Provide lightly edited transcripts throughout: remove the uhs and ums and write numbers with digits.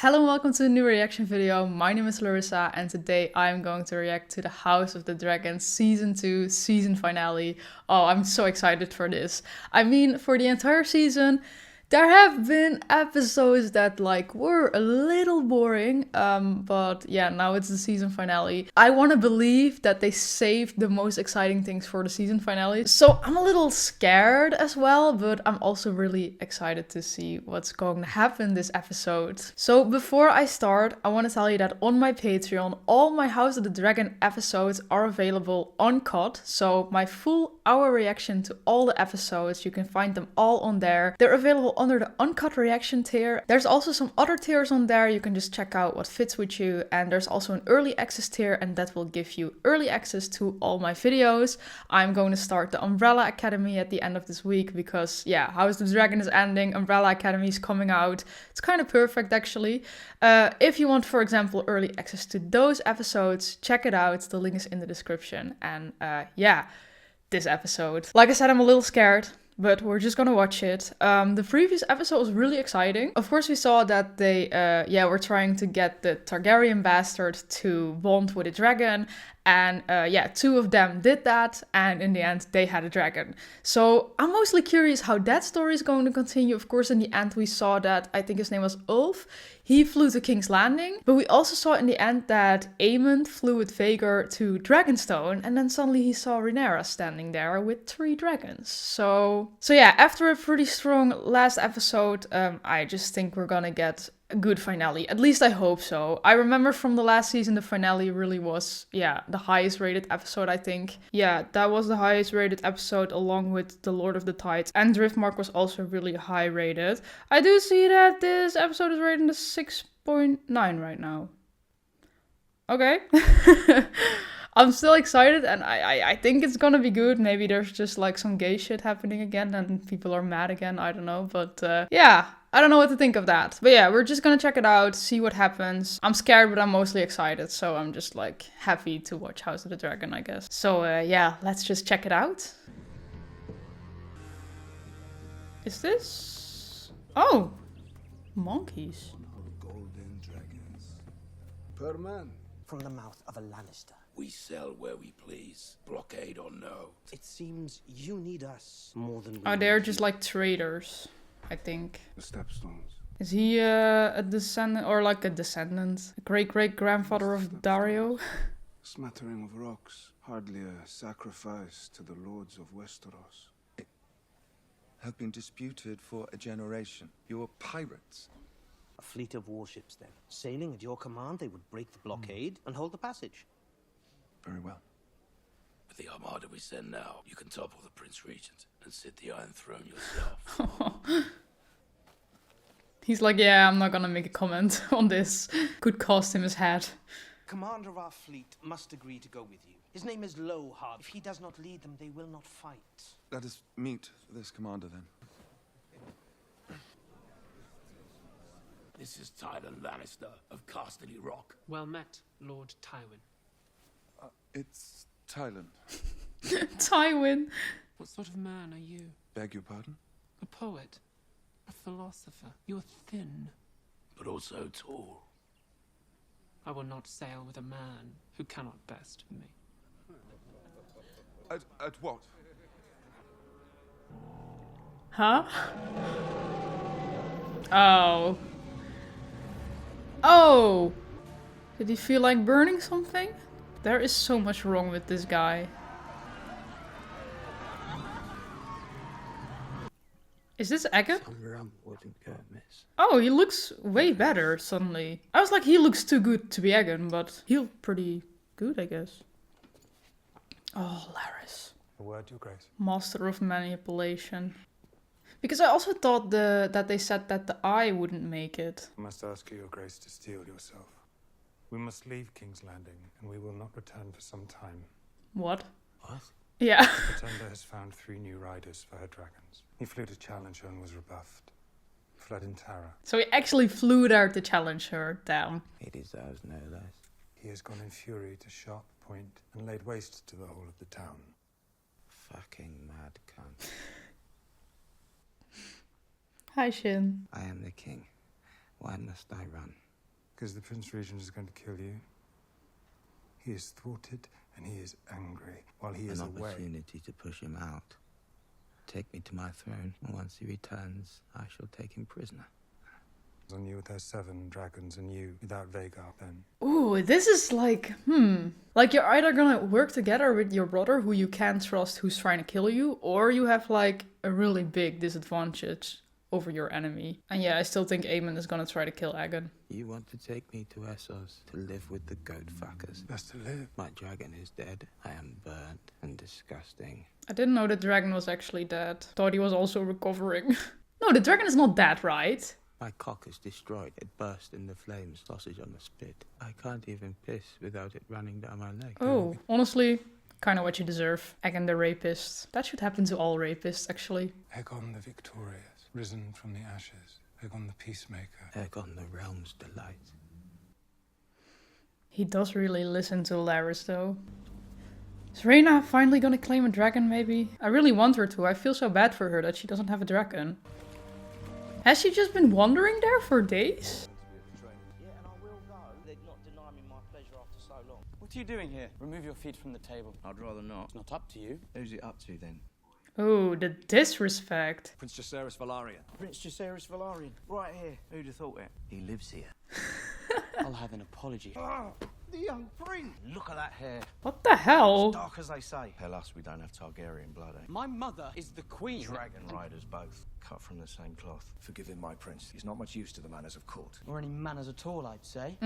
Hello and welcome to a new reaction video. My name is Larissa and today I'm going to react to the House of the Dragon Season 2 season finale. Oh, I'm so excited for this. I mean, for the entire season, there have been episodes that were a little boring, but yeah, now it's the season finale. I want to believe that they saved the most exciting things for the season finale. So I'm a little scared as well, but I'm also really excited to see what's going to happen this episode. So before I start, I want to tell you that on my Patreon, all my House of the Dragon episodes are available uncut. So my full hour reaction to all the episodes, you can find them all on there. They're available under the uncut reaction tier. There's also some other tiers on there. You can just check out what fits with you. And there's also an early access tier, and that will give you early access to all my videos. I'm going to start the Umbrella Academy at the end of this week because yeah, House of the Dragon is ending, Umbrella Academy is coming out. It's kind of perfect actually. If you want, for example, early access to those episodes, check it out. The link is in the description. And yeah, this episode. Like I said, I'm a little scared, but we're just gonna watch it. The previous episode was really exciting. Of course, we saw that they, were trying to get the Targaryen bastard to bond with a dragon. And two of them did that, and in the end, they had a dragon. So I'm mostly curious how that story is going to continue. Of course, in the end, we saw that, I think his name was Ulf. He flew to King's Landing, but we also saw in the end that Aemond flew with Vhagar to Dragonstone, and then suddenly he saw Rhaenyra standing there with 3 dragons. So yeah, after a pretty strong last episode, I just think we're gonna get a good finale. At least I hope so. I remember from the last season, the finale really was, the highest rated episode, I think. Yeah, that was the highest rated episode along with The Lord of the Tides. And Driftmark was also really high rated. I do see that this episode is rated a 6.9 right now. Okay. I'm still excited and I think it's gonna be good. Maybe there's just some gay shit happening again and people are mad again. I don't know. But yeah, I don't know what to think of that. But yeah, we're just gonna check it out, see what happens. I'm scared, but I'm mostly excited. So I'm just happy to watch House of the Dragon, I guess. So yeah, let's just check it out. Is this? Oh, monkeys. Golden dragons. Per man. From the mouth of a Lannister. We sell where we please, blockade or no. It seems you need us more than we Oh, they're need just you. traders, I think. The stepstones. Is he a descendant or a descendant? A great-great-grandfather of Dario? Smattering of rocks. Hardly a sacrifice to the lords of Westeros. Have been disputed for a generation. You're pirates. A fleet of warships then. Sailing at your command, they would break the blockade and hold the passage. Very well. With the armada we send now, you can topple the Prince Regent and sit the Iron Throne yourself. He's yeah, I'm not gonna make a comment on this. Could cost him his head. Commander of our fleet must agree to go with you. His name is Lohard. If he does not lead them, they will not fight. Let us meet this commander then. This is Tyler Lannister of Casterly Rock. Well met, Lord Tywin. It's Thailand. Tywin. What sort of man are you? Beg your pardon? A poet? A philosopher? You're thin. But also tall. I will not sail with a man who cannot best me. At what? Huh? Oh. Oh! Did he feel like burning something? There is so much wrong with this guy. Is this Eggert? Oh, he looks way better suddenly. I was he looks too good to be Eggert, but he looked pretty good, I guess. Oh, Laris. A word, Your Grace. Master of manipulation. Because I also thought that they said that the eye wouldn't make it. I must ask you, Your Grace, to steel yourself. We must leave King's Landing, and we will not return for some time. What? What? Yeah. The Pretender has found 3 new riders for her dragons. He flew to challenge her and was rebuffed. Fled in terror. So he actually flew there to challenge her down. He deserves no less. He has gone in fury to Sharp Point and laid waste to the whole of the town. Fucking mad cunt. Hi, Shin. I am the king. Why must I run? Because the Prince Regent is going to kill you. He is thwarted and he is angry while he is An away. opportunity to push him out. Take me to my throne, and once he returns, I shall take him prisoner. On you with her 7 dragons and you without Vhagar then. Ooh, this is like, Like you're either gonna work together with your brother who you can't trust who's trying to kill you, or you have like a really big disadvantage over your enemy. And yeah, I still think Eamon is gonna try to kill Aegon. You want to take me to Essos to live with the goat fuckers? Best to live. My dragon is dead. I am burnt and disgusting. I didn't know the dragon was actually dead. Thought he was also recovering. No, the dragon is not dead, right? My cock is destroyed. It burst in the flames, sausage on the spit. I can't even piss without it running down my leg. Oh, honestly, kind of what you deserve. Aegon the rapist. That should happen to all rapists, actually. Aegon the victorious, risen from the ashes. Aegon the peacemaker. Aegon the realm's delight. He does really listen to Larys, though. Is Rhaena finally gonna claim a dragon, maybe? I really want her to. I feel so bad for her that she doesn't have a dragon. Has she just been wandering there for days? Yeah, and I will go. They'd not deny me my pleasure after so long. What are you doing here? Remove your feet from the table. I'd rather not. It's not up to you. Who's it up to then? Oh, the disrespect. Prince Jacaerys Velaryon. Prince Jacaerys Velaryon, right here. Who'd have thought it? He lives here. I'll have an apology. The young prince. Look at that hair. What the hell? Dark as they say. Tell us we don't have Targaryen blood, eh? My mother is the queen. Dragon riders both. Cut from the same cloth. Forgive him, my prince. He's not much used to the manners of court. Or any manners at all, I'd say.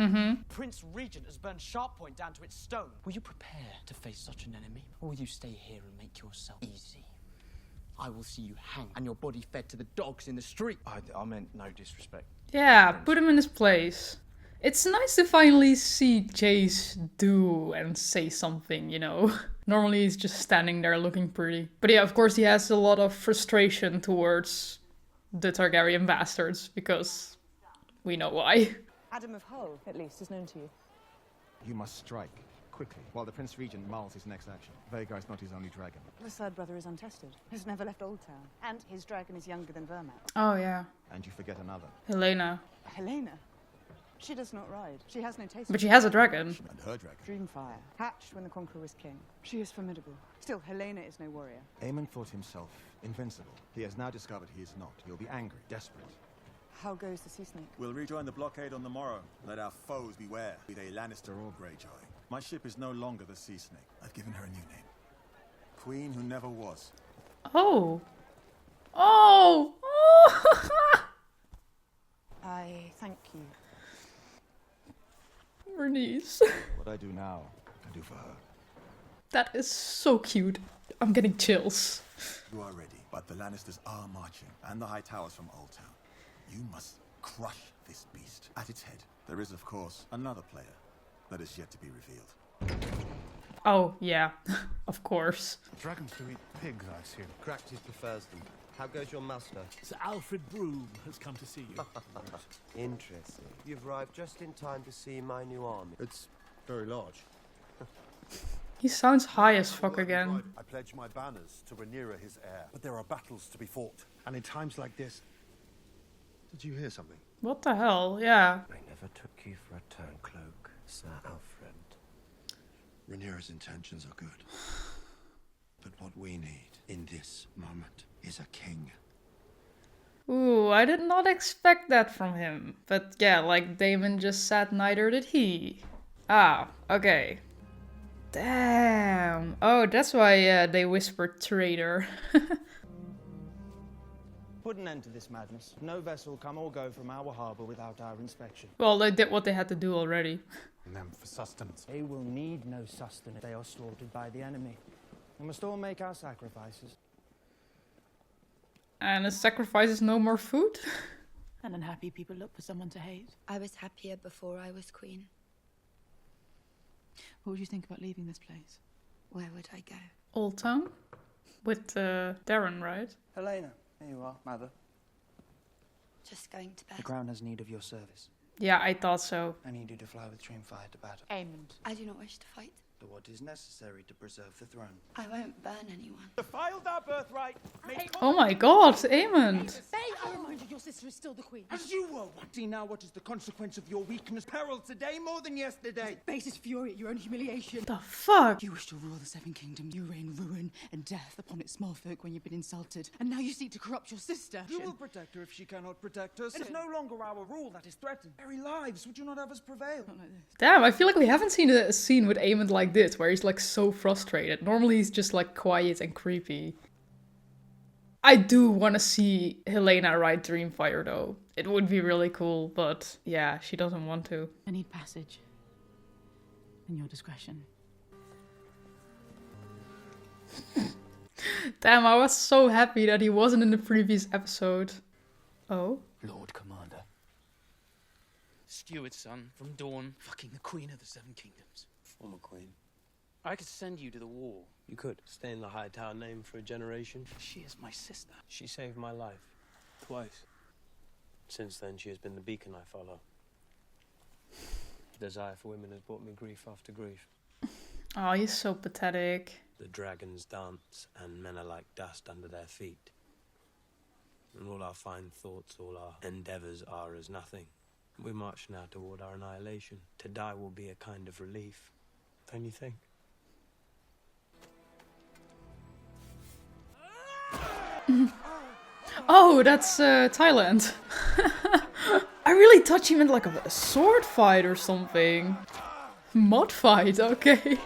Prince Regent has burned Sharppoint down to its stone. Will you prepare to face such an enemy? Or will you stay here and make yourself easy? I will see you hanged and your body fed to the dogs in the street. I meant no disrespect. Yeah, put him in his place. It's nice to finally see Jace do and say something, you know. Normally he's just standing there looking pretty. But yeah, of course he has a lot of frustration towards the Targaryen bastards, because we know why. Adam of Hull, at least, is known to you. You must strike, quickly, while the Prince Regent mulls his next action. Vhagar is not his only dragon. The third brother is untested. He's never left Old Town. And his dragon is younger than Vermac. Oh yeah, And you forget another. Helena. Helena. She does not ride. She has no taste. But she has a dragon. And her dragon. Dreamfire. Hatched when the Conqueror was king. She is formidable. Still, Helena is no warrior. Aemon thought himself invincible. He has now discovered he is not. He'll be angry, desperate. How goes the sea snake? We'll rejoin the blockade on the morrow. Let our foes beware, be they Lannister or Greyjoy. My ship is no longer the Sea Snake. I've given her a new name. Queen who never was. Oh. Oh! Oh! I thank you. Bernice. What I do now, I do for her. That is so cute. I'm getting chills. You are ready, but the Lannisters are marching, and the High Towers from Old Town. You must crush this beast. At its head, there is, of course, another player that is yet to be revealed. Oh, yeah. Of course. Dragons do eat pigs, I assume. Cractus prefers them. How goes your master? Sir Alfred Broom has come to see you. Interesting. You've arrived just in time to see my new army. It's very large. He sounds high as fuck again. I pledge my banners to Rhaenyra, his heir. But there are battles to be fought. And in times like this... Did you hear something? What the hell? Yeah. I never took you for a turncloak, Sir Alfred. Rhaenyra's intentions are good. But what we need in this moment is a king. Ooh, I did not expect that from him. But yeah, like Daemon just said, neither did he. Ah, okay. Damn. Oh, that's why they whispered traitor. Put an end to this madness. No vessel come or go from our harbour without our inspection. Well, they did what they had to do already. And them for sustenance. They will need no sustenance. They are slaughtered by the enemy. We must all make our sacrifices. And a sacrifice is no more food? And unhappy people look for someone to hate. I was happier before I was queen. What would you think about leaving this place? Where would I go? Old Town? With Darren, right? Helena, here you are, mother. Just going to bed. The crown has need of your service. Yeah, I thought so. I need you to fly with Dreamfire to battle. Aemond. I do not wish to fight. but what is necessary to preserve the throne. I won't burn anyone. Defiled our birthright. Oh my god, Eamon. I remind you, your sister is still the queen. As you were. See now what is the consequence of your weakness. Peril today more than yesterday. Basis fury at your own humiliation. The fuck? You wish to rule the Seven Kingdoms. You rain ruin and death upon its small folk when you've been insulted. And now you seek to corrupt your sister. You will protect her if she cannot protect us. It is no longer our rule that is threatened. Very lives, would you not have us prevail? Not like this. Damn, I feel like we haven't seen a scene with Eamon like this, where he's like so frustrated. Normally he's just like quiet and creepy. I do want to see Helena ride Dreamfire though. It would be really cool, but yeah, she doesn't want to. I need passage. In your discretion. Damn, I was so happy that he wasn't in the previous episode. Oh? Lord Commander. Steward's son from Dawn. Fucking the Queen of the Seven Kingdoms. Former queen. I could send you to the war. You could. Stay in the High Tower name for a generation. She is my sister. She saved my life. Twice. Since then, she has been the beacon I follow. The desire for women has brought me grief after grief. Oh, he's so pathetic. The dragons dance, and men are like dust under their feet. And all our fine thoughts, all our endeavours are as nothing. We march now toward our annihilation. To die will be a kind of relief. Don't you think? Oh, that's Thailand. I really thought you meant like a sword fight or something. Mod fight, okay.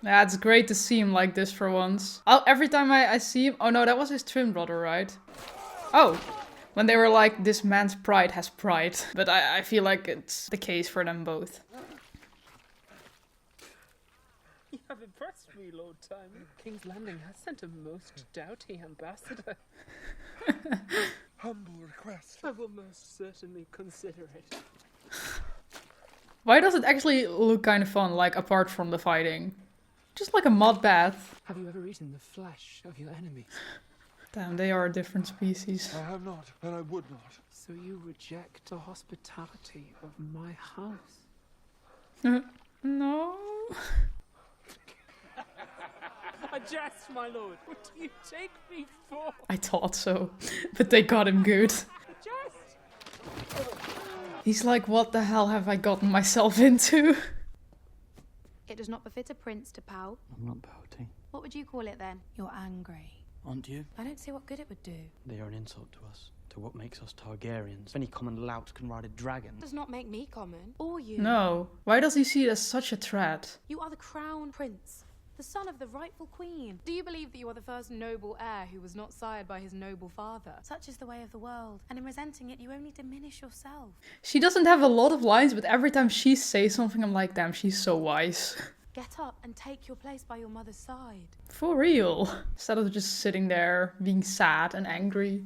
Yeah, it's great to see him like this for once. Every time I see him... Oh no, that was his twin brother, right? Oh, when they were like, this man's pride has pride. But I feel like it's the case for them both. You have impressed me, Lord Timon. King's Landing has sent a most doughty ambassador. Humble request. I will most certainly consider it. Why does it actually look kind of fun, like apart from the fighting? Just like a mud bath. Have you ever eaten the flesh of your enemies? Damn, they are a different species. I have not, and I would not. So you reject the hospitality of my house? No. A jest, my lord. What do you take me for? I thought so, but they got him good. A jest? He's like, what the hell have I gotten myself into? It does not befit a prince to pout. I'm not pouting. What would you call it then? You're angry. Aren't you? I don't see what good it would do. They are an insult to us, to what makes us Targaryens. Any common lout can ride a dragon. Does not make me common, or you. No. Why does he see it as such a threat? You are the crown prince, the son of the rightful queen. Do you believe that you are the first noble heir who was not sired by his noble father? Such is the way of the world, and in resenting it, you only diminish yourself. She doesn't have a lot of lines, but every time she says something, I'm like, damn, she's so wise. Get up and take your place by your mother's side. For real. Instead of just sitting there, being sad and angry.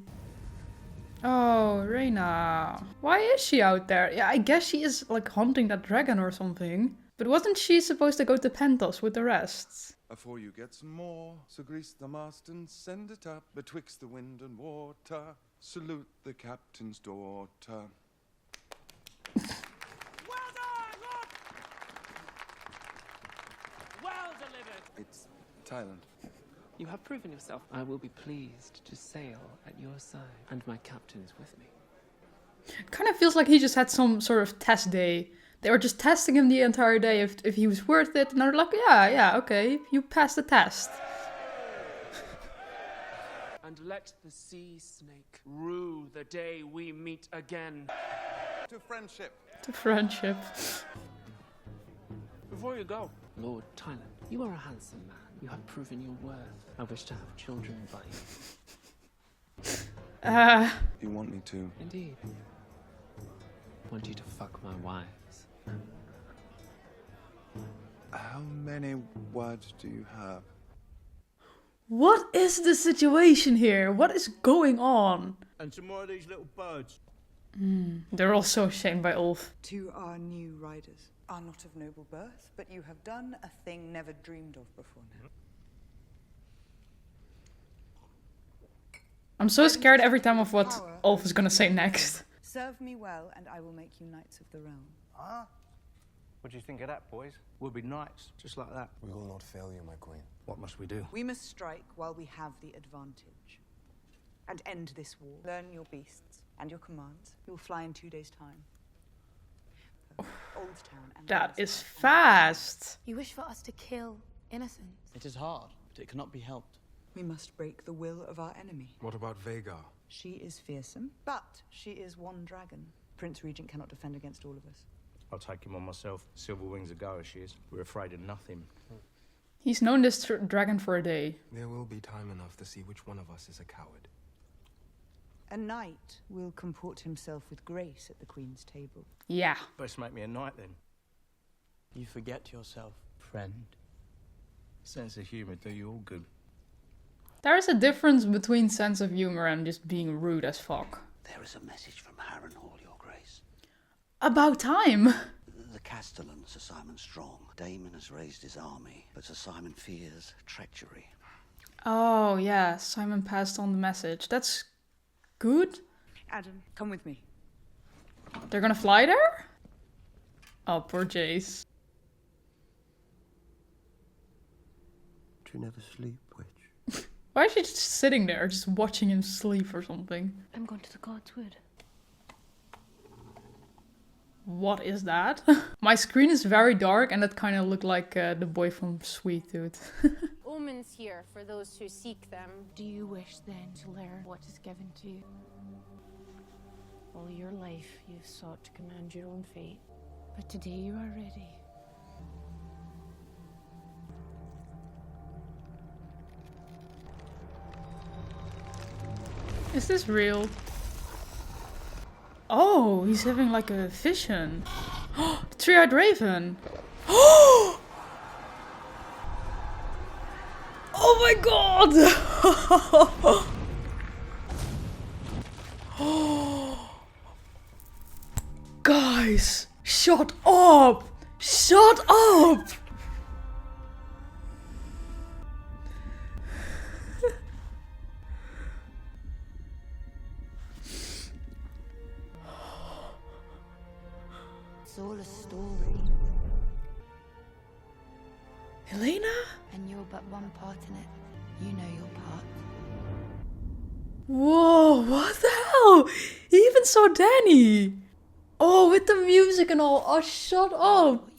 Oh, Rhaena. Why is she out there? Yeah, I guess she is like hunting that dragon or something. But wasn't she supposed to go to Pentos with the rest? Afore you get some more, so grease the mast and send it up betwixt the wind and water. Salute the captain's daughter. Well delivered. It's Thailand. You have proven yourself. I will be pleased to sail at your side, and my captain is with me. It kind of feels like he just had some sort of test day. They were just testing him the entire day if he was worth it, and they're like, yeah, okay, you passed the test. And let the sea snake rue the day we meet again. To friendship. To friendship. Before you go, Lord Thailand, you are a handsome man. You have proven your worth. I wish to have children by you. You want me to? Indeed. I want you to fuck my wives. How many words do you have? What is the situation here? What is going on? And some more of these little birds. They're all so shamed by Ulf. To our new riders. Are not of noble birth, but you have done a thing never dreamed of before now. I'm so scared every time of what Ulf is gonna say next. Serve me well, and I will make you knights of the realm. Huh? What do you think of that, boys? We'll be knights, just like that. We will not fail you, my queen. What must we do? We must strike while we have the advantage. And end this war. Learn your beasts and your commands. You will fly in 2 days' time. Old Town and That is fast. You wish for us to kill innocents. It is hard, but it cannot be helped. We must break the will of our enemy. What about Vhagar? She is fearsome, but she is one dragon. Prince Regent cannot defend against all of us. I'll take him on myself. Silver wings a go as she is. We're afraid of nothing. He's known this dragon for a day. There will be time enough to see which one of us is a coward. A knight will comport himself with grace at the Queen's table. Yeah. Best make me a knight then. You forget yourself, friend. Sense of humour do you all good. There is a difference between sense of humor and just being rude as fuck. There is a message from Harrenhal, Your Grace. About time. The Castellan, Sir Simon Strong. Damon has raised his army, but Sir Simon fears treachery. Oh, yeah. Simon passed on the message. That's good. Adam, come with me. They're gonna fly there? Oh, poor Jace. Do you never sleep, witch? Why is she just sitting there, just watching him sleep or something? I'm going to the God's Wood. What is that? My screen is very dark and it kind of looked like the boy from Sweet Tooth. Omens here for those who seek them. Do you wish then to learn what is given to you? All your life you've sought to command your own fate, but today you are ready. Is this real? Oh, he's having like a vision. The three-eyed raven. Oh my god! Guys, shut up! Shut up! It's all a story. Helena? And you're but one part in it. You know your part. Whoa, what the hell? He even saw Danny. Oh, with the music and all. Oh, shut up.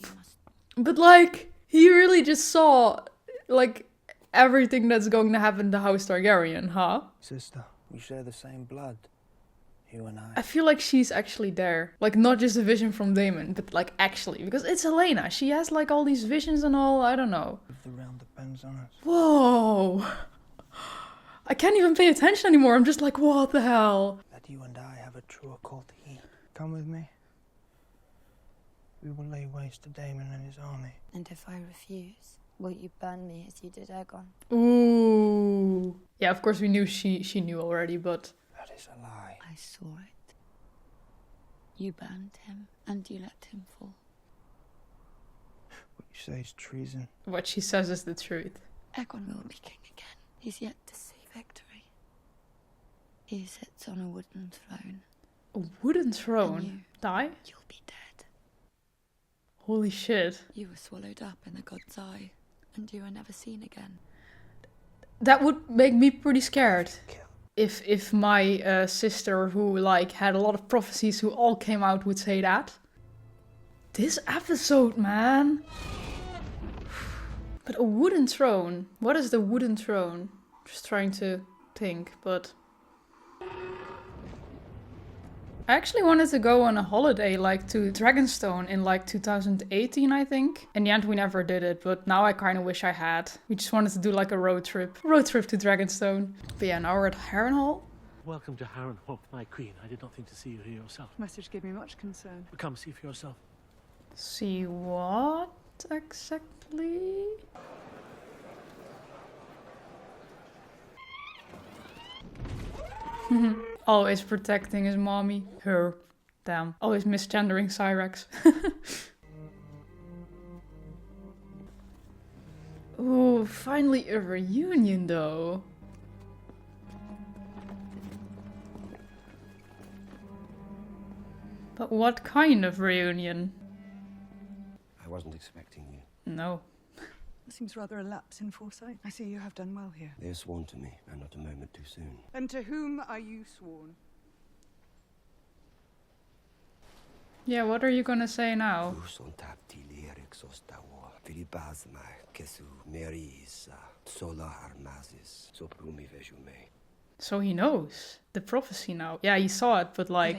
But like, he really just saw, like, everything that's going to happen to House Targaryen, huh? Sister, we share the same blood. You and I feel like she's actually there. Like, not just a vision from Daemon, but like actually. Because it's Helena. She has like all these visions and all. I don't know. The realm depends on us. Whoa. I can't even pay attention anymore. I'm just like, what the hell? That you and I have a true occult heat. Come with me. We will lay waste to Daemon and his army. And if I refuse, will you burn me as you did Aegon? Ooh. Yeah, of course we knew she knew already, but... That is a lie. I saw it. You burned him, and you let him fall. What you say is treason. What she says is the truth. Aegon will be king again. He's yet to see victory. He sits on a wooden throne. A wooden throne? Die? You'll be dead. Holy shit. You were swallowed up in the god's eye, and you were never seen again. That would make me pretty scared. If my sister, who like had a lot of prophecies who all came out, would say that. This episode, man. But a wooden throne. What is the wooden throne? Just trying to think, but... I actually wanted to go on a holiday like to Dragonstone in like 2018, I think. In the end, we never did it, but now I kind of wish I had. We just wanted to do like a road trip. Road trip to Dragonstone. But yeah, now we're at Harrenhal. Welcome to Harrenhal, my queen. I did not think to see you here yourself. Message gave me much concern. Come see for yourself. See what exactly? Always protecting his mommy. Her. Damn. Always misgendering Cyrex. Ooh, finally a reunion though. But what kind of reunion? I wasn't expecting you. No. That seems rather a lapse in foresight. I see you have done well here. They are sworn to me, and not a moment too soon. And to whom are you sworn? Yeah, what are you gonna say now? So he knows the prophecy now. Yeah, he saw it, but like...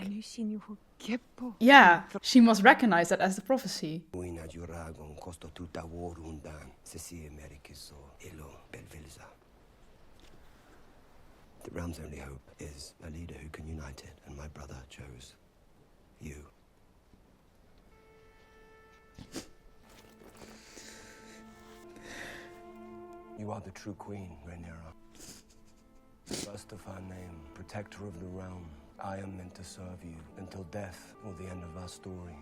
Yeah, she must recognize that as the prophecy. The realm's only hope is a leader who can unite it, and my brother chose you. You are the true queen, Rhaenyra. First of her name, protector of the realm. I am meant to serve you until death or the end of our story.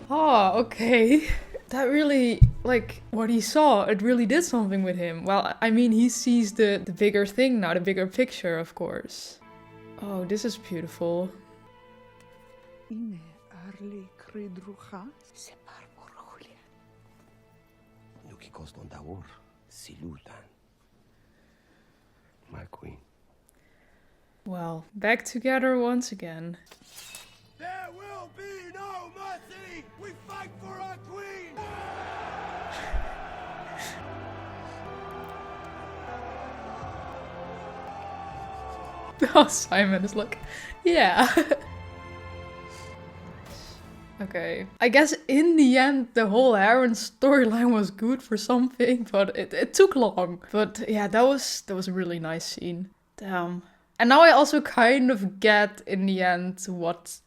Oh, okay. That really, like, what he saw, it really did something with him. Well, I mean, he sees the bigger thing now, the bigger picture, of course. Oh, this is beautiful. My queen. Well, back together once again. There will be no mercy! We fight for our queen! Oh, Simon is like, yeah. Okay. I guess in the end, the whole Arron storyline was good for something, but it took long. But yeah, that was a really nice scene. Damn. And now I also kind of get, in the end, what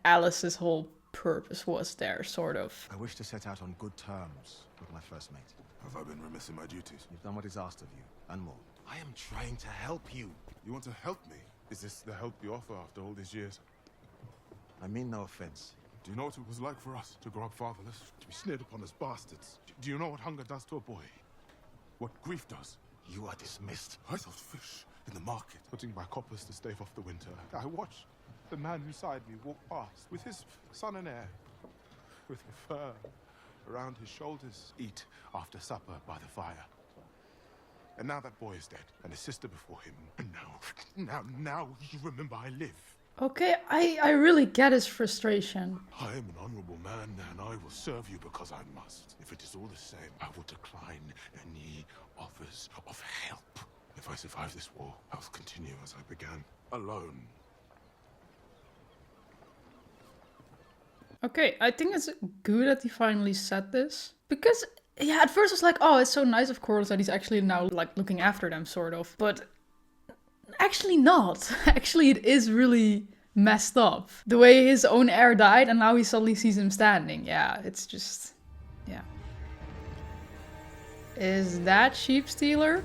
Alice's whole purpose was there, sort of. I wish to set out on good terms with my first mate. Have I been remiss in my duties? You've done what is asked of you, and more. I am trying to help you. You want to help me? Is this the help you offer after all these years? I mean no offense. Do you know what it was like for us to grow up fatherless? To be sneered upon as bastards? Do you know what hunger does to a boy? What grief does? You are dismissed. I sold fish in the market, putting my coppers to stave off the winter. I watched the man beside me walk past with his son and heir, with the fur around his shoulders, eat after supper by the fire. And now that boy is dead, and his sister before him. And now you remember I live. Okay, I really get his frustration. I am an honorable man, and I will serve you because I must. If it is all the same, I will decline any offers of help. If I survive this war, I will continue as I began, alone. Okay, I think it's good that he finally said this. Because, yeah, at first I was like, oh, it's so nice, of course, that he's actually now, like, looking after them, sort of. But actually not. Actually, it is really messed up. The way his own heir died, and now he suddenly sees him standing. Yeah, it's just... yeah. Is that Sheep Stealer?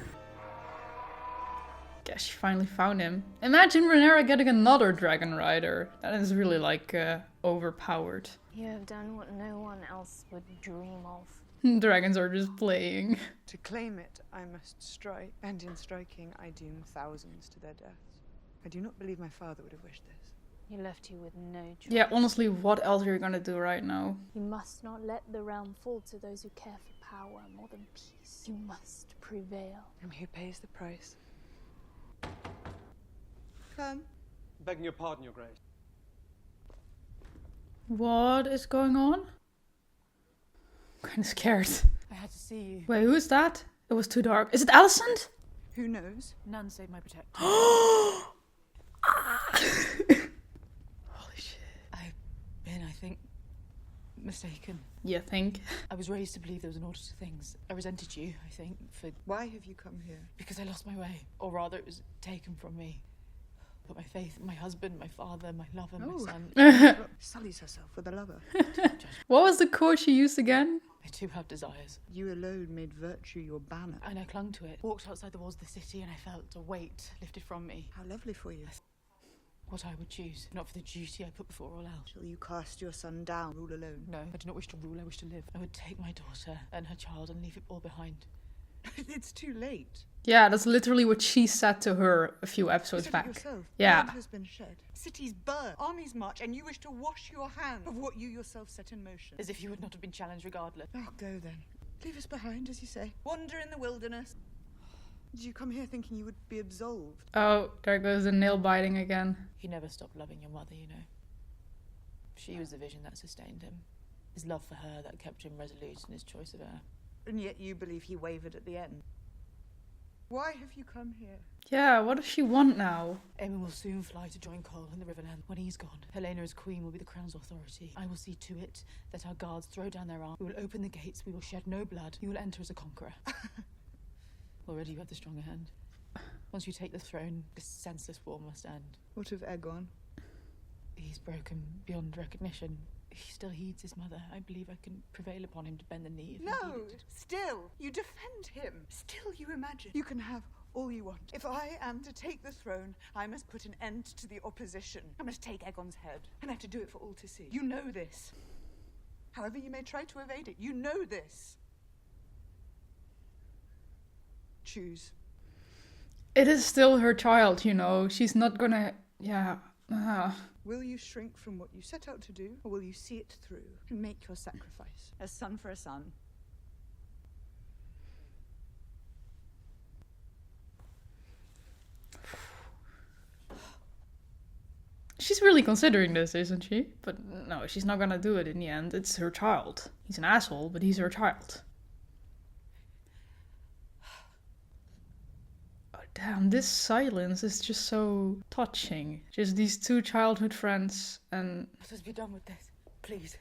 Guess she finally found him. Imagine Rhaenyra getting another dragon rider. That is really, like, overpowered. You have done what no one else would dream of. Dragons are just playing. To claim it, I must strike, and in striking, I doom thousands to their deaths. I do not believe my father would have wished this. He left you with no choice. Yeah, honestly, what else are you gonna do right now? You must not let the realm fall to those who care for power more than peace. You must prevail. And who pays the price? Come. Begging your pardon, Your Grace. What is going on? I'm kind of scared. I had to see you. Wait, who is that? It was too dark. Is it Alicent? Who knows? None save my protector. Holy shit. I've been, I think, mistaken. You think? I was raised to believe there was an order to things. I resented you, I think, for... Why have you come here? Because I lost my way. Or rather, it was taken from me. Put my faith in my husband, my father, my lover, my son. Sullies herself with a lover. What was the quote she used again? I too have desires. You alone made virtue your banner. And I clung to it. Walked outside the walls of the city and I felt a weight lifted from me. How lovely for you. What I would choose, not for the duty I put before all else. Shall you cast your son down, rule alone? No, I do not wish to rule, I wish to live. I would take my daughter and her child and leave it all behind. It's too late. Yeah, that's literally what she said to her a few episodes back. Yourself. Yeah. Blood has been shed. Cities burn. Armies march, and you wish to wash your hands of what you yourself set in motion. As if you would not have been challenged regardless. Oh, go then. Leave us behind, as you say. Wander in the wilderness. Did you come here thinking you would be absolved? Oh, there goes the nail biting again. He never stopped loving your mother, you know. She was the vision that sustained him. His love for her that kept him resolute in his choice of her. And yet you believe he wavered at the end. Why have you come here? Yeah, what does she want now? Aemon will soon fly to join Cole in the Riverland. When he's gone, Helena as queen will be the crown's authority. I will see to it that our guards throw down their arms. We will open the gates. We will shed no blood. You will enter as a conqueror. Already you have the stronger hand. Once you take the throne, this senseless war must end. What of Aegon? He's broken beyond recognition. He still heeds his mother. I believe I can prevail upon him to bend the knee. No! Still, you defend him. Still, you imagine. You can have all you want. If I am to take the throne, I must put an end to the opposition. I must take Aegon's head. And I have to do it for all to see. You know this. However you may try to evade it, you know this. Choose. It is still her child, you know. She's not gonna... Yeah. Will you shrink from what you set out to do, or will you see it through and make your sacrifice? A son for a son. She's really considering this, isn't she? But no, she's not gonna do it in the end. It's her child. He's an asshole, but he's her child. Damn, this silence is just so touching. Just these two childhood friends and... Let us be done with this, please.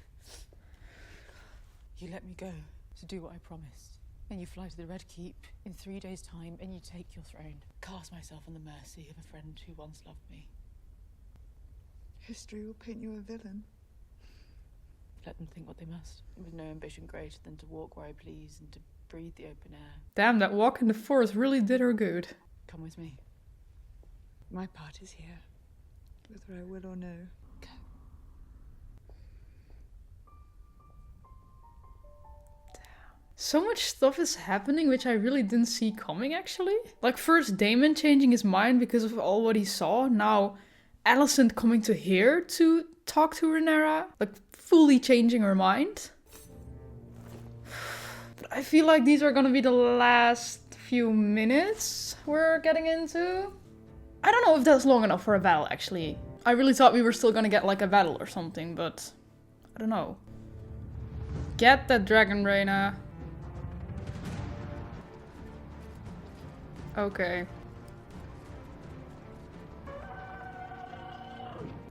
You let me go to do what I promised. Then you fly to the Red Keep in 3 days' time and you take your throne. Cast myself on the mercy of a friend who once loved me. History will paint you a villain. Let them think what they must. With no ambition greater than to walk where I please and to breathe the open air. Damn, that walk in the forest really did her good. Come with me. My part is here, whether I will or no. Go. So much stuff is happening which I really didn't see coming, actually. Like, first Daemon changing his mind because of all what he saw. Now Alicent coming to here to talk to Rhaenyra. Like, fully changing her mind. But I feel like these are gonna be the last few minutes we're getting into. I don't know if that's long enough for a battle, actually. I really thought we were still gonna get like a battle or something, but I don't know. Get that dragon, Rhaena. Okay.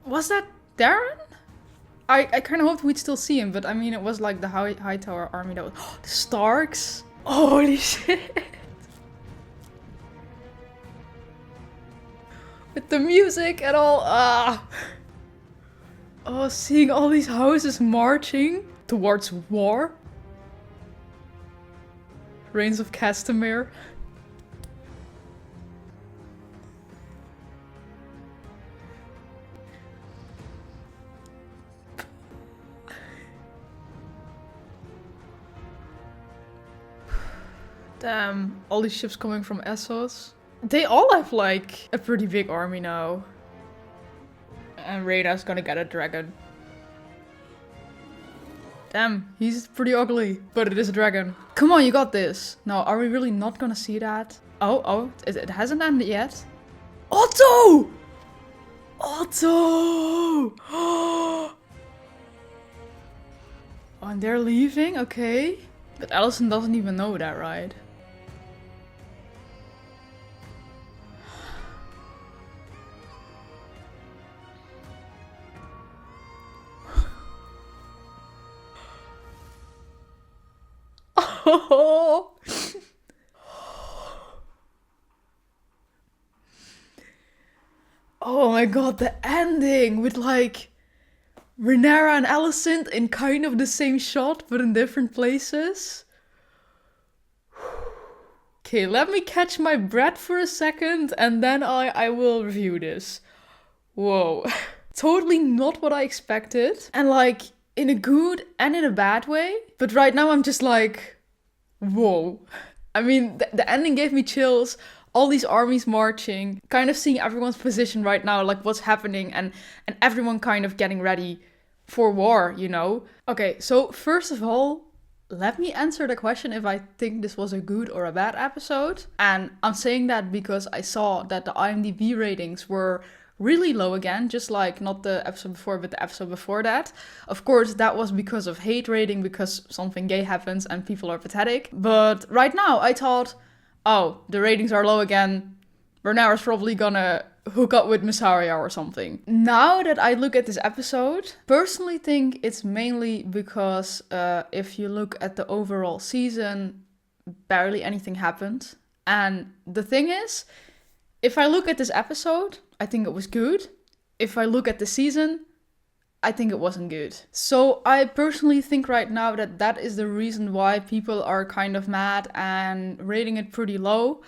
Was that Darren? I kind of hoped we'd still see him, but I mean, it was like the Hightower army that was... the Starks? Holy shit! With the music and all, Oh, seeing all these houses marching towards war. Reigns of Castamere. Damn, all these ships coming from Essos. They all have like a pretty big army now. And Rhaena's gonna get a dragon. Damn, he's pretty ugly, but it is a dragon. Come on, you got this. No, are we really not gonna see that? Oh, it hasn't ended yet. Otto! Otto! Oh, and they're leaving? Okay. But Alicent doesn't even know that, right? Oh. Oh my god, the ending with like Rhaenyra and Alicent in kind of the same shot but in different places. Okay, let me catch my breath for a second and then I will review this. Whoa. Totally not what I expected. And like in a good and in a bad way. But right now I'm just like, whoa. I mean, the ending gave me chills. All these armies marching, kind of seeing everyone's position right now, like what's happening, and everyone kind of getting ready for war, you know? Okay, so first of all, let me answer the question if I think this was a good or a bad episode. And I'm saying that because I saw that the IMDb ratings were really low again, just like not the episode before, but the episode before that. Of course, that was because of hate rating, because something gay happens and people are pathetic. But right now, I thought, oh, the ratings are low again. Rhaenyra's probably gonna hook up with Mysaria or something. Now that I look at this episode, personally think it's mainly because if you look at the overall season, barely anything happened. And the thing is, if I look at this episode, I think it was good. If I look at the season, I think it wasn't good. So I personally think right now that that is the reason why people are kind of mad and rating it pretty low.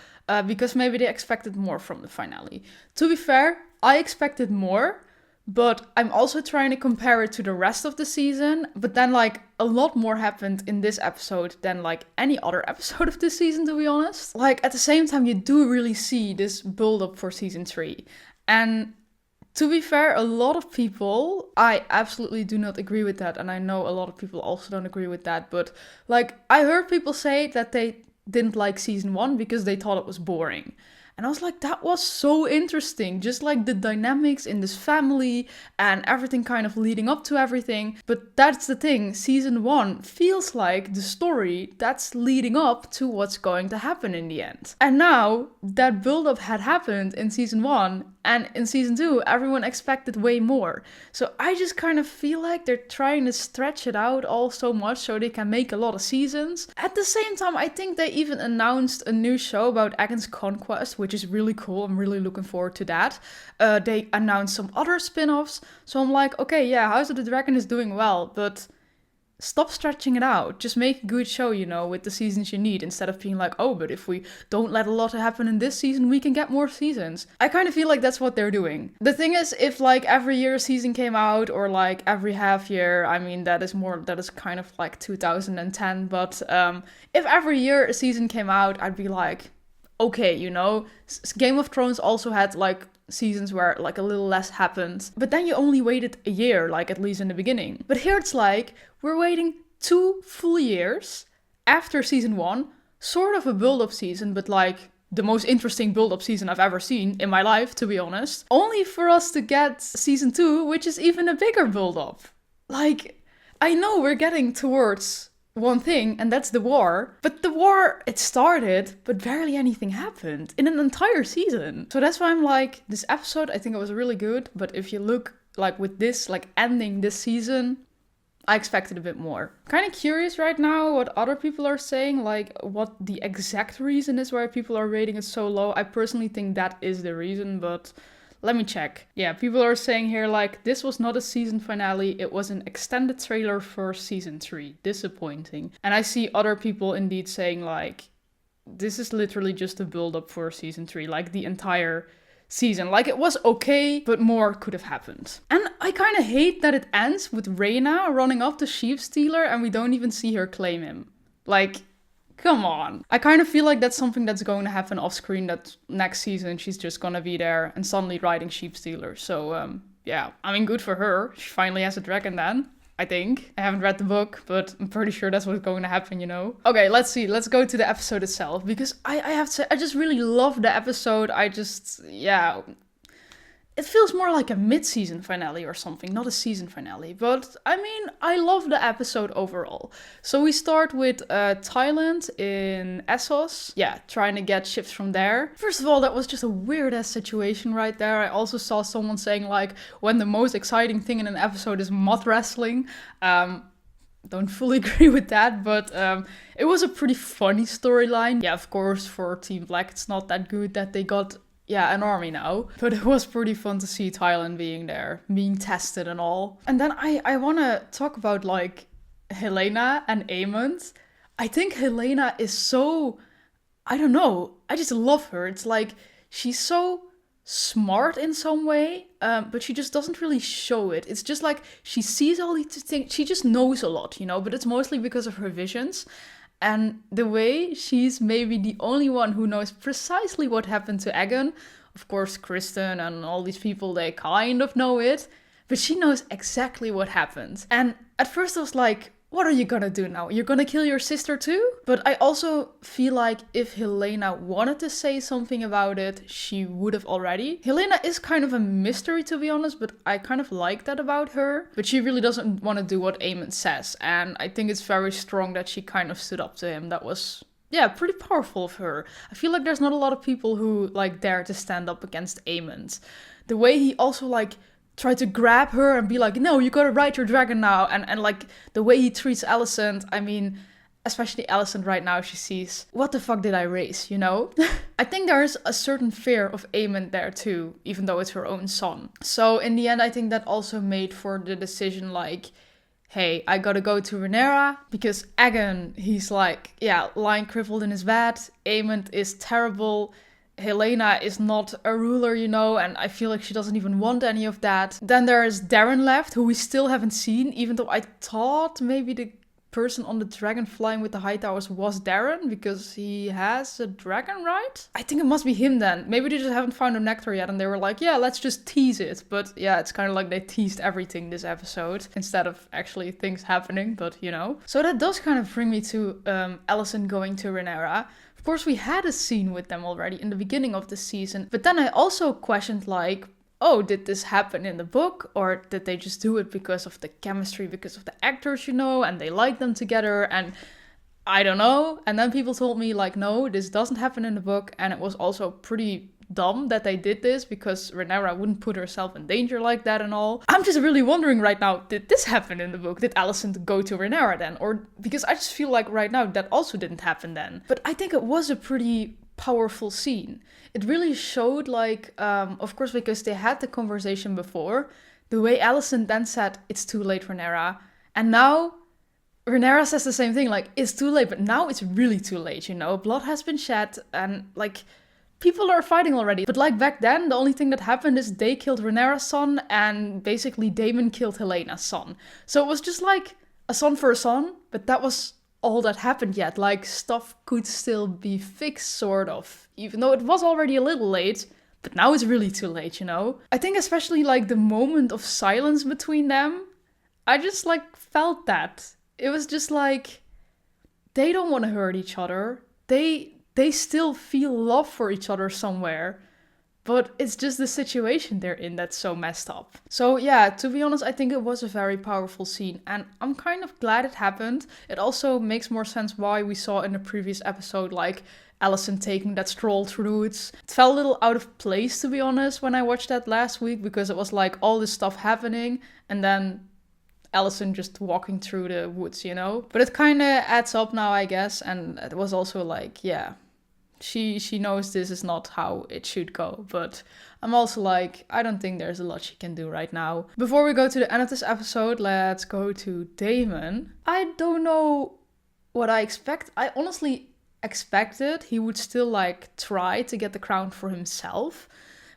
Because maybe they expected more from the finale. To be fair, I expected more, but I'm also trying to compare it to the rest of the season. But then like a lot more happened in this episode than like any other episode of this season, to be honest. Like at the same time, you do really see this build up for season 3. And to be fair, a lot of people, I absolutely do not agree with that. And I know a lot of people also don't agree with that. But like I heard people say that they didn't like season 1 because they thought it was boring. And I was like, that was so interesting. Just like the dynamics in this family and everything kind of leading up to everything. But that's the thing. Season 1 feels like the story that's leading up to what's going to happen in the end. And now that build-up had happened in season 1. And in season 2, everyone expected way more. So I just kind of feel like they're trying to stretch it out all so much so they can make a lot of seasons. At the same time, I think they even announced a new show about Aegon's Conquest, which is really cool. I'm really looking forward to that. They announced some other spin-offs. So I'm like, okay, yeah, House of the Dragon is doing well, but stop stretching it out. Just make a good show, you know, with the seasons you need, instead of being like, oh, but if we don't let a lot happen in this season, we can get more seasons. I kind of feel like that's what they're doing. The thing is, if like every year a season came out, or like every half year, I mean, that is kind of like 2010, but if every year a season came out, I'd be like, okay, you know, Game of Thrones also had like seasons where like a little less happened, but then you only waited a year, like at least in the beginning. But here it's like we're waiting 2 full years after season 1, sort of a build-up season, but like the most interesting build-up season I've ever seen in my life, to be honest, only for us to get season 2, which is even a bigger build-up. Like, I know we're getting towards one thing, and that's the war. But the war, it started, but barely anything happened in an entire season. So that's why I'm like, this episode, I think it was really good. But if you look like with this, like ending this season, I expected a bit more. Kind of curious right now what other people are saying, like what the exact reason is why people are rating it so low. I personally think that is the reason, but let me check. Yeah, people are saying here like, this was not a season finale, it was an extended trailer for season 3. Disappointing. And I see other people indeed saying like, this is literally just a build-up for season 3, like the entire season. Like, it was okay, but more could have happened. And I kind of hate that it ends with Rhaena running off the sheep stealer and we don't even see her claim him. Like, come on. I kind of feel like that's something that's going to happen off screen, that next season she's just gonna be there and suddenly riding sheep stealer. So yeah, I mean, good for her. She finally has a dragon then, I think. I haven't read the book, but I'm pretty sure that's what's going to happen, you know? Okay, let's see. Let's go to the episode itself, because I have to say, I just really love the episode. Yeah. It feels more like a mid-season finale or something, not a season finale. But, I mean, I love the episode overall. So we start with Thailand in Essos. Yeah, trying to get ships from there. First of all, that was just a weird-ass situation right there. I also saw someone saying, like, when the most exciting thing in an episode is mud wrestling. Don't fully agree with that, but it was a pretty funny storyline. Yeah, of course, for Team Black, it's not that good that they got an army now. But it was pretty fun to see Thailand being there, being tested and all. And then I want to talk about, like, Helaena and Aemond. I think Helaena is so, I don't know, I just love her. It's like, she's so smart in some way, but she just doesn't really show it. It's just like, she sees all these things, she just knows a lot, you know, but it's mostly because of her visions. And the way she's maybe the only one who knows precisely what happened to Aegon. Of course, Kristen and all these people, they kind of know it. But she knows exactly what happened. And at first I was like, what are you gonna do now? You're gonna kill your sister too? But I also feel like if Helena wanted to say something about it, she would have already. Helena is kind of a mystery, to be honest, but I kind of like that about her. But she really doesn't want to do what Aemon says. And I think it's very strong that she kind of stood up to him. That was, yeah, pretty powerful of her. I feel like there's not a lot of people who like dare to stand up against Aemon. The way he also like tried to grab her and be like, no, you gotta ride your dragon now. And like the way he treats Alicent, I mean, especially Alicent right now, she sees, what the fuck did I raise, you know? I think there's a certain fear of Aemon there too, even though it's her own son. So in the end, I think that also made for the decision like, hey, I gotta go to Rhaenyra, because Aegon, he's like, yeah, lying crippled in his bed. Aemon is terrible. Helena is not a ruler, you know, and I feel like she doesn't even want any of that. Then there is Darren left, who we still haven't seen, even though I thought maybe the person on the dragon flying with the high towers was Darren, because he has a dragon, right? I think it must be him then. Maybe they just haven't found a nectar yet, and they were like, yeah, let's just tease it. But yeah, it's kind of like they teased everything this episode, instead of actually things happening, but you know. So that does kind of bring me to Alicent going to Rhaenyra. Of course, we had a scene with them already in the beginning of the season, but then I also questioned like, oh, did this happen in the book? Or did they just do it because of the chemistry, because of the actors, you know, and they like them together? And I don't know. And then people told me like, no, this doesn't happen in the book. And it was also pretty dumb that they did this, because Rhaenyra wouldn't put herself in danger like that and all. I'm just really wondering right now, did this happen in the book? Did Alicent go to Rhaenyra then? Or because I just feel like right now that also didn't happen then. But I think it was a pretty powerful scene. It really showed like, of course, because they had the conversation before, the way Alicent then said, it's too late, Rhaenyra. And now Rhaenyra says the same thing, like, it's too late, but now it's really too late, you know? Blood has been shed and like, people are fighting already. But like back then, the only thing that happened is they killed Rhaenyra's son and basically Daemon killed Helena's son. So it was just like a son for a son, but that was all that happened yet. Like stuff could still be fixed, sort of. Even though it was already a little late, but now it's really too late, you know? I think especially like the moment of silence between them, I just like felt that. It was just like, they don't want to hurt each other. They still feel love for each other somewhere, but it's just the situation they're in that's so messed up. So yeah, to be honest, I think it was a very powerful scene, and I'm kind of glad it happened. It also makes more sense why we saw in the previous episode, like Alicent taking that stroll through the woods. It felt a little out of place, to be honest, when I watched that last week, because it was like all this stuff happening, and then Alicent just walking through the woods, you know? But it kind of adds up now, I guess, and it was also like, yeah, she knows this is not how it should go, but I'm also like, I don't think there's a lot she can do right now. Before we go to the end of this episode, let's go to Daemon. I don't know what I expect. I honestly expected he would still like try to get the crown for himself.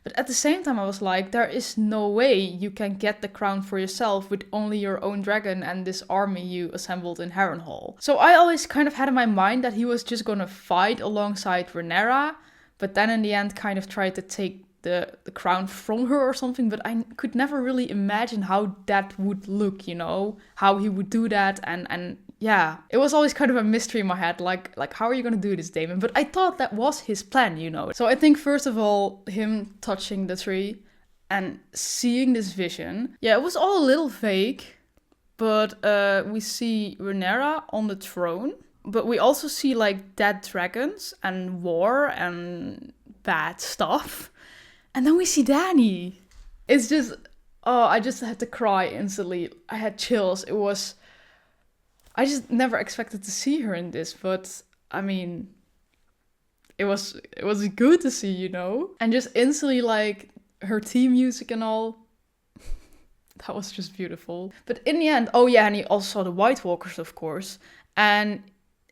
But at the same time, I was like, there is no way you can get the crown for yourself with only your own dragon and this army you assembled in Harrenhal. So I always kind of had in my mind that he was just gonna fight alongside Rhaenyra, but then in the end kind of tried to take the crown from her or something. But I could never really imagine how that would look, you know? How he would do that, and yeah, it was always kind of a mystery in my head, like how are you gonna do this, Daemon? But I thought that was his plan, you know. So I think first of all, him touching the tree and seeing this vision, yeah, it was all a little fake, but we see Rhaenyra on the throne, but we also see like dead dragons and war and bad stuff, and then we see Dany. It's just, oh, I just had to cry instantly. I had chills. I just never expected to see her in this, but I mean, it was good to see, you know? And just instantly, like, her theme music and all, that was just beautiful. But in the end, oh yeah, and he also saw the White Walkers, of course. And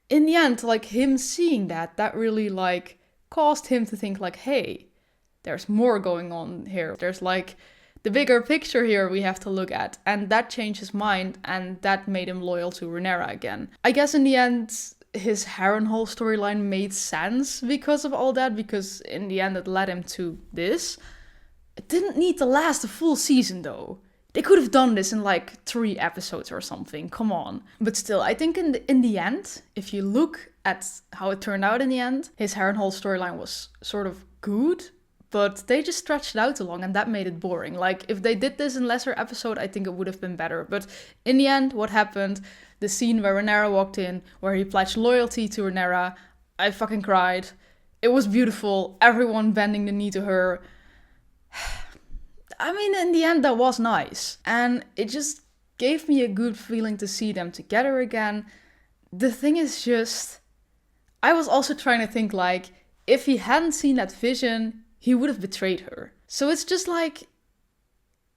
in the end, like, him seeing that really, like, caused him to think, like, hey, there's more going on here. There's, like, the bigger picture here we have to look at. And that changed his mind, and that made him loyal to Rhaenyra again. I guess in the end, his Harrenhal storyline made sense because of all that, because in the end it led him to this. It didn't need to last a full season though. They could have done this in like 3 episodes or something, come on. But still, I think in the end, if you look at how it turned out in the end, his Harrenhal storyline was sort of good, but they just stretched it out too long and that made it boring. Like, if they did this in lesser episode, I think it would have been better. But in the end, what happened, the scene where Rhaenyra walked in, where he pledged loyalty to Rhaenyra, I fucking cried. It was beautiful, everyone bending the knee to her. I mean, in the end, that was nice. And it just gave me a good feeling to see them together again. The thing is just, I was also trying to think like, if he hadn't seen that vision, he would have betrayed her. So it's just like,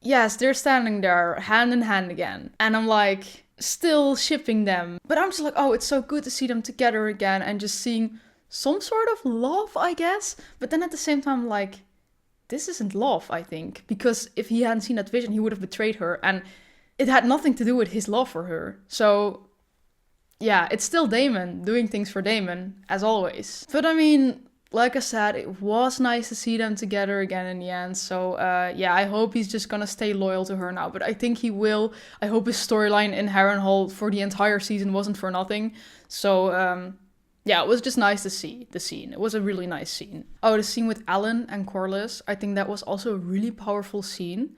yes, they're standing there hand in hand again. And I'm like, still shipping them. But I'm just like, oh, it's so good to see them together again and just seeing some sort of love, I guess. But then at the same time, like, this isn't love, I think. Because if he hadn't seen that vision, he would have betrayed her. And it had nothing to do with his love for her. So, yeah, it's still Daemon doing things for Daemon, as always. But I mean, like I said, it was nice to see them together again in the end. So, yeah, I hope he's just gonna stay loyal to her now. But I think he will. I hope his storyline in Harrenhal for the entire season wasn't for nothing. So, yeah, it was just nice to see the scene. It was a really nice scene. Oh, the scene with Alan and Corlys. I think that was also a really powerful scene.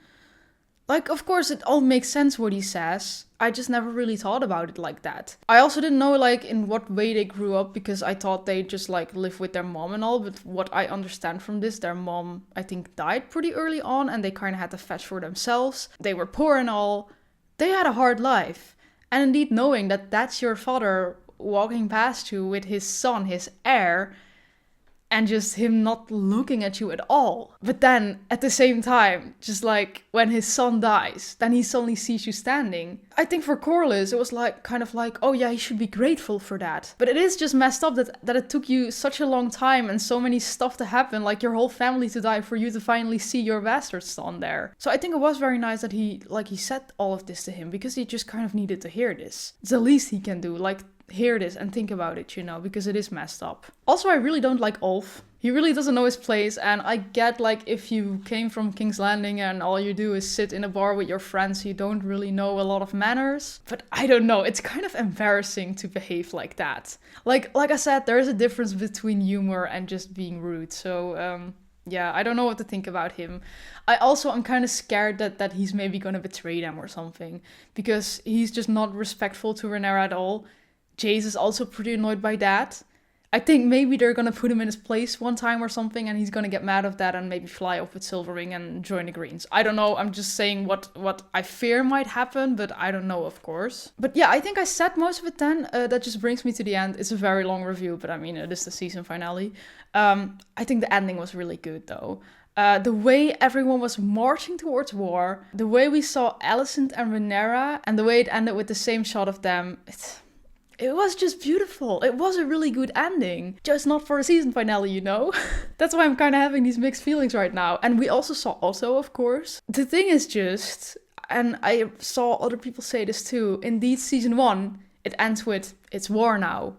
Like, of course, it all makes sense what he says. I just never really thought about it like that. I also didn't know, like, in what way they grew up, because I thought they just, like, live with their mom and all. But what I understand from this, their mom, I think, died pretty early on, and they kind of had to fetch for themselves. They were poor and all. They had a hard life. And indeed, knowing that that's your father walking past you with his son, his heir, and just him not looking at you at all. But then, at the same time, just like when his son dies, then he suddenly sees you standing. I think for Corlys, it was like kind of like, oh yeah, he should be grateful for that. But it is just messed up that it took you such a long time and so many stuff to happen, like your whole family to die, for you to finally see your bastard son there. So I think it was very nice that he said all of this to him, because he just kind of needed to hear this. It's the least he can do, like, hear this and think about it, you know, because it is messed up. Also, I really don't like Ulf. He really doesn't know his place, and I get, like, if you came from King's Landing and all you do is sit in a bar with your friends, you don't really know a lot of manners. But I don't know, it's kind of embarrassing to behave like that. Like I said, there is a difference between humor and just being rude, so, yeah, I don't know what to think about him. I'm kind of scared that he's maybe gonna betray them or something, because he's just not respectful to Rhaenyra at all. Jace is also pretty annoyed by that. I think maybe they're gonna put him in his place one time or something, and he's gonna get mad of that and maybe fly off with Silverwing and join the Greens. I don't know, I'm just saying what I fear might happen, but I don't know, of course. But yeah, I think I said most of it then. That just brings me to the end. It's a very long review, but I mean, it is the season finale. I think the ending was really good, though. The way everyone was marching towards war, the way we saw Alicent and Rhaenyra, and the way it ended with the same shot of them, it was just beautiful. It was a really good ending. Just not for a season finale, you know? That's why I'm kind of having these mixed feelings right now. And we also saw Otto, of course. The thing is just, and I saw other people say this too, indeed season 1, it ends with, it's war now.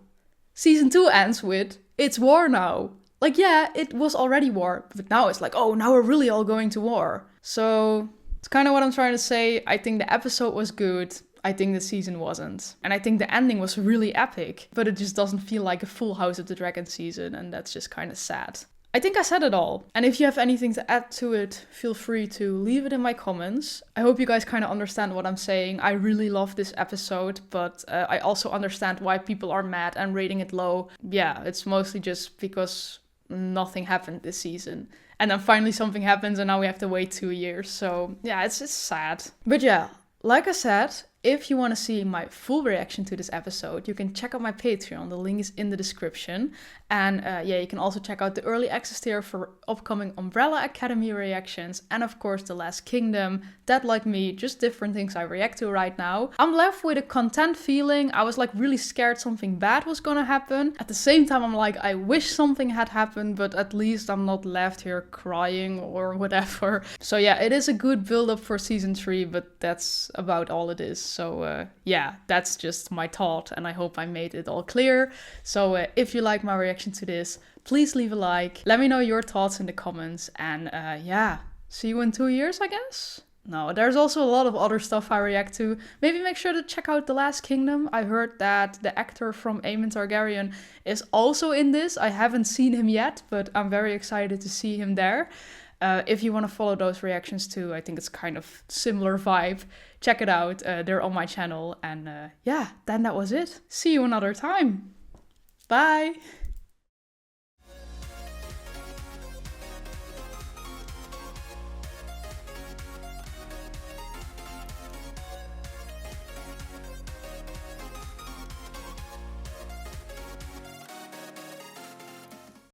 Season 2 ends with, it's war now. Like, yeah, it was already war, but now it's like, oh, now we're really all going to war. So, it's kind of what I'm trying to say. I think the episode was good. I think the season wasn't. And I think the ending was really epic, but it just doesn't feel like a full House of the Dragon season, and that's just kind of sad. I think I said it all. And if you have anything to add to it, feel free to leave it in my comments. I hope you guys kind of understand what I'm saying. I really love this episode, but I also understand why people are mad and rating it low. Yeah, it's mostly just because nothing happened this season. And then finally something happens and now we have to wait 2 years. So yeah, it's just sad. But yeah, like I said, if you want to see my full reaction to this episode, you can check out my Patreon. The link is in the description. And yeah, you can also check out the early access tier for upcoming Umbrella Academy reactions. And of course, The Last Kingdom, Dead Like Me, just different things I react to right now. I'm left with a content feeling. I was like really scared something bad was gonna happen. At the same time, I'm like, I wish something had happened, but at least I'm not left here crying or whatever. So yeah, it is a good build up for season 3, but that's about all it is. So yeah, that's just my thought, and I hope I made it all clear. So if you like my reaction to this, please leave a like. Let me know your thoughts in the comments, and yeah, see you in 2 years, I guess? No, there's also a lot of other stuff I react to. Maybe make sure to check out The Last Kingdom. I heard that the actor from Aemon Targaryen is also in this. I haven't seen him yet, but I'm very excited to see him there. If you want to follow those reactions too, I think it's kind of similar vibe. Check it out. They're on my channel. And yeah, then that was it. See you another time. Bye.